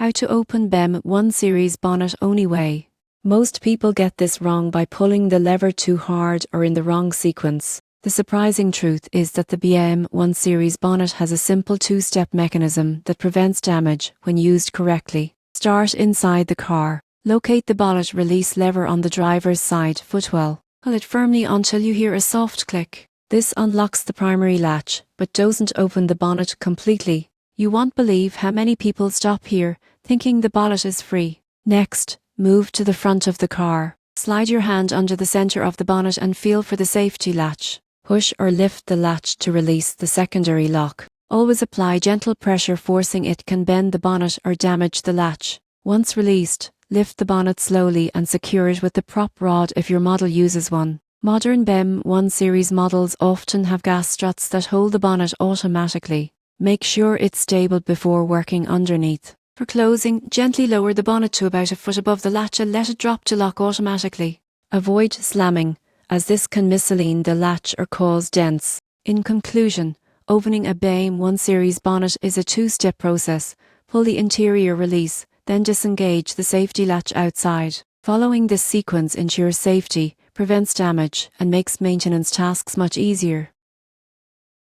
How to open BMW 1 Series bonnet only way. Most people get this wrong by pulling the lever too hard or in the wrong sequence. The surprising truth is that the BMW 1 Series bonnet has a simple two-step mechanism that prevents damage when used correctly. Start inside the car. Locate the bonnet release lever on the driver's side footwell. Pull it firmly until you hear a soft click. This unlocks the primary latch, but doesn't open the bonnet completely. You won't believe how many people stop here, thinking the bonnet is free. Next, move to the front of the car. Slide your hand under the center of the bonnet and feel for the safety latch. Push or lift the latch to release the secondary lock. Always apply gentle pressure, forcing it can bend the bonnet or damage the latch. Once released, lift the bonnet slowly and secure it with the prop rod if your model uses one. Modern BMW 1 Series models often have gas struts that hold the bonnet automatically. Make sure it's stable before working underneath. For closing, gently lower the bonnet to about a foot above the latch and let it drop to lock automatically. Avoid slamming, as this can misalign the latch or cause dents. In conclusion, opening a BMW 1 Series bonnet is a two-step process. Pull the interior release, then disengage the safety latch outside. Following this sequence ensures safety, prevents damage, and makes maintenance tasks much easier.